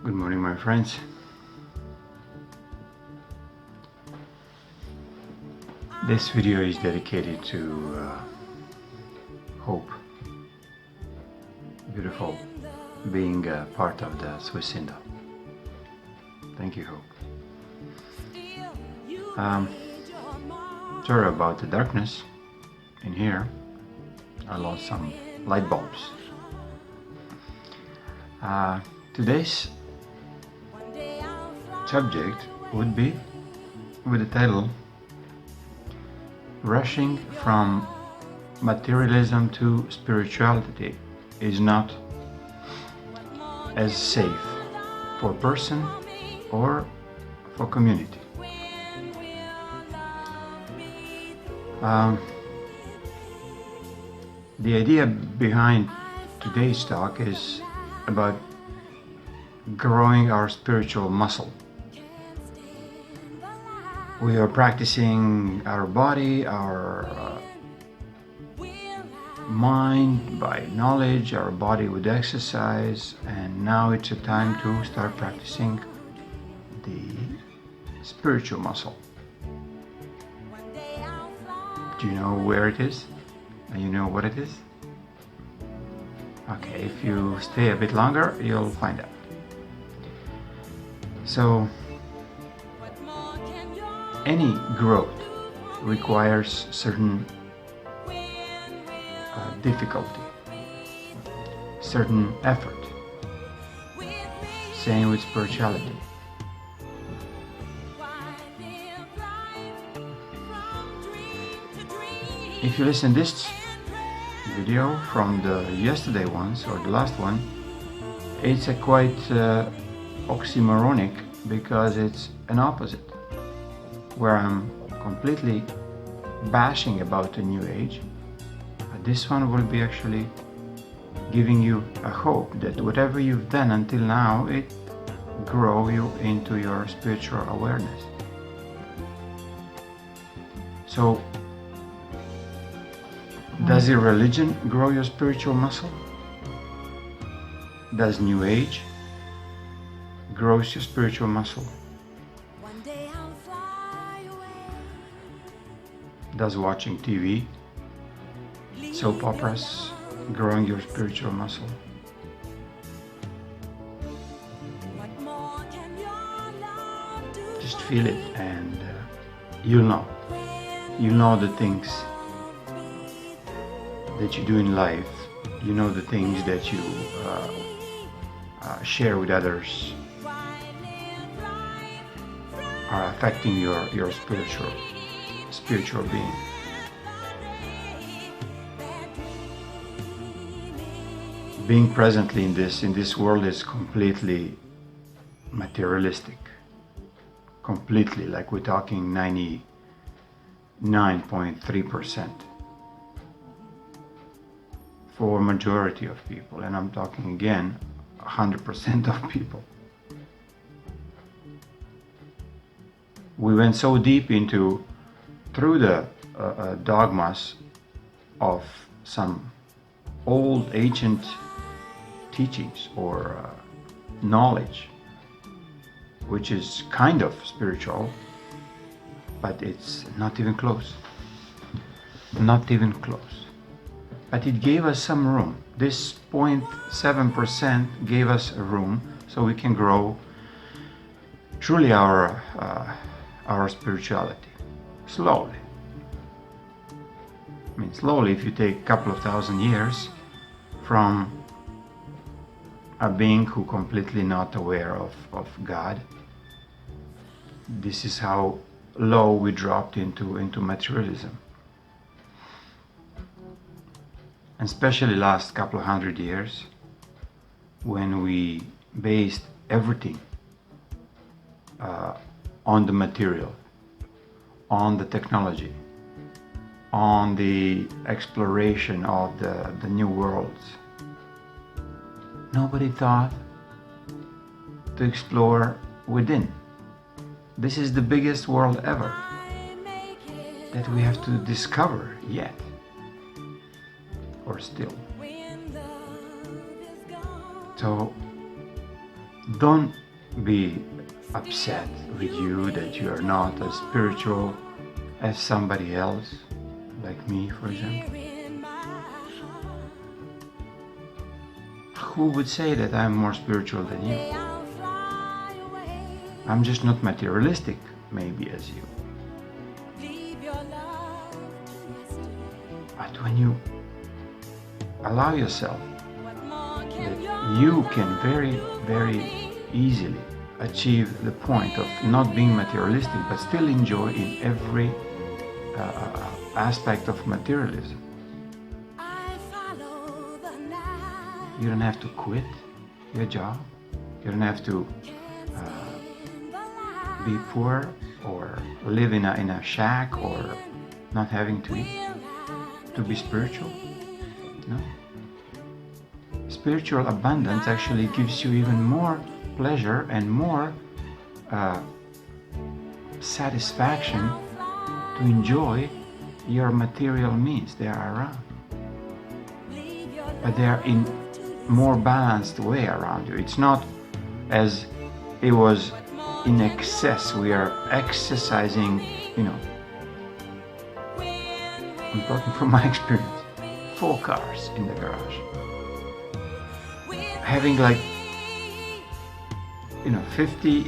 Good morning, my friends. This video is dedicated to Hope, beautiful being part of the Un-Swissindo. Thank you, Hope. Sorry about the darkness in here. I lost some light bulbs. Today's subject would be with the title Rushing from Materialism to Spirituality is not as safe for person or for community. The idea behind today's talk is about growing our spiritual muscle. We are practicing our body, our mind by knowledge, our body with exercise, and now it's a time to start practicing the spiritual muscle. Do you know where it is? And you know what it is? Okay, if you stay a bit longer, you'll find out. So, any growth requires certain difficulty, certain effort. Same with spirituality. If you listen to this video from the yesterday ones or the last one, it's a quite oxymoronic because it's an opposite, where I'm completely bashing about the new age. This one will be actually giving you a hope that whatever you've done until now, it grow you into your spiritual awareness. So, does your religion grow your spiritual muscle? Does New Age grows your spiritual muscle? Does watching TV, soap operas, growing your spiritual muscle? Just feel it and you'll know. You'll know the things that you do in life. You know the things that you share with others are affecting your spiritual being. Being presently in this world is completely materialistic. Completely, like we're talking 99.3% for majority of people, and I'm talking again 100% of people. We went so deep through the dogmas of some old ancient teachings or knowledge, which is kind of spiritual, but it's not even close. Not even close. But it gave us some room. This 0.7% gave us a room so we can grow truly our spirituality. Slowly. I mean, slowly, if you take a couple of thousand years from a being who completely not aware of God, this is how low we dropped into materialism. And especially last couple of hundred years, when we based everything on the material, on the technology, on the exploration of the new worlds. Nobody thought to explore within. This is the biggest world ever that we have to discover yet, or still. So don't be upset with you that you are not as spiritual as somebody else, like me, for example. Who would say that I'm more spiritual than you? I'm just not materialistic, maybe, as you. But when you allow yourself that you can very, very easily achieve the point of not being materialistic, but still enjoy in every aspect of materialism. You don't have to quit your job. You don't have to be poor or live in a shack or not having to eat to be spiritual. No. Spiritual abundance actually gives you even more pleasure and more satisfaction to enjoy your material means. They are around, but they are in more balanced way around you. It's not as it was in excess. We are exercising, I'm talking from my experience, 4 cars in the garage, having like 50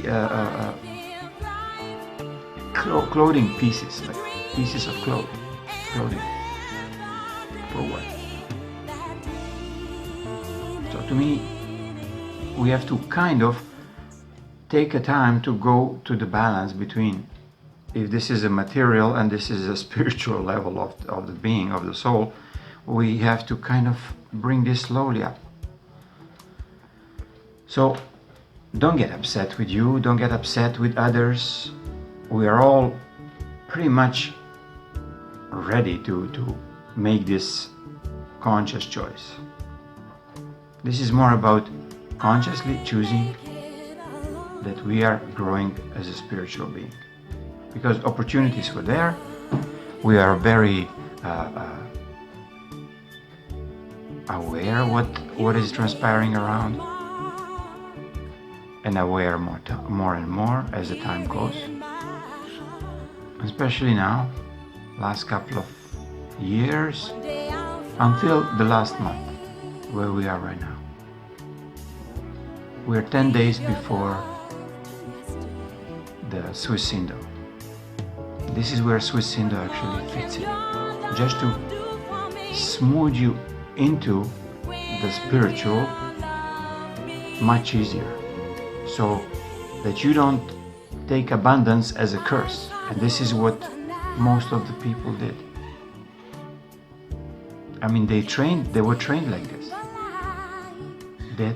clothing pieces, like pieces of clothing. For what? So to me, we have to kind of take a time to go to the balance between, if this is a material and this is a spiritual level of the being, of the soul, we have to kind of bring this slowly up. So don't get upset with you, don't get upset with others. We are all pretty much ready to make this conscious choice. This is more about consciously choosing that we are growing as a spiritual being. Because opportunities were there, we are very aware what is transpiring around, and aware more and more as the time goes. Especially now, last couple of years, until the last month, where we are right now. We're 10 days before the Swissindo. This is where Swissindo actually fits in, just to smooth you into the spiritual much easier, so that you don't take abundance as a curse. And this is what most of the people did. I mean, they were trained like this, that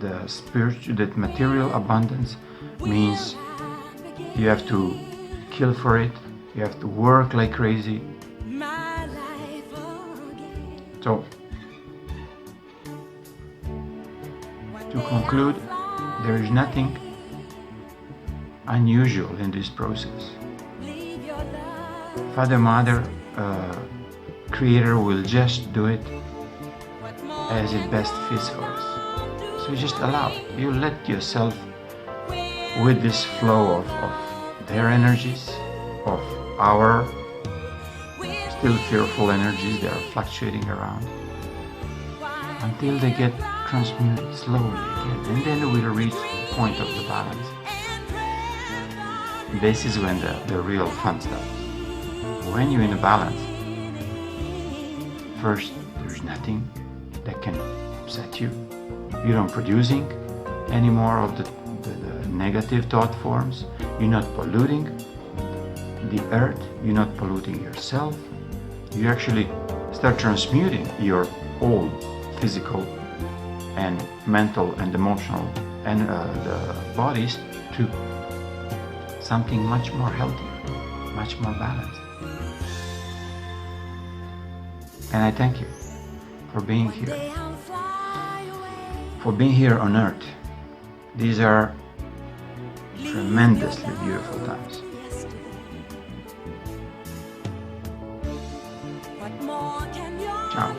the spiritual, that material abundance means you have to kill for it, you have to work like crazy. So, to conclude, there is nothing unusual in this process. Father, Mother, Creator will just do it as it best fits for us. So just allow it. You let yourself with this flow of their energies, of our still fearful energies that are fluctuating around, until they get transmuted slowly again, and then we'll reach the point of the balance. This is when the real fun starts. When you're in a balance, first, there's nothing that can upset you. You're not producing any more of the negative thought forms. You're not polluting the earth. You're not polluting yourself. You actually start transmuting your old physical and mental and emotional and the bodies to something much more healthier, much more balanced. And I thank you for being here, on earth. These are tremendously beautiful times. Ciao.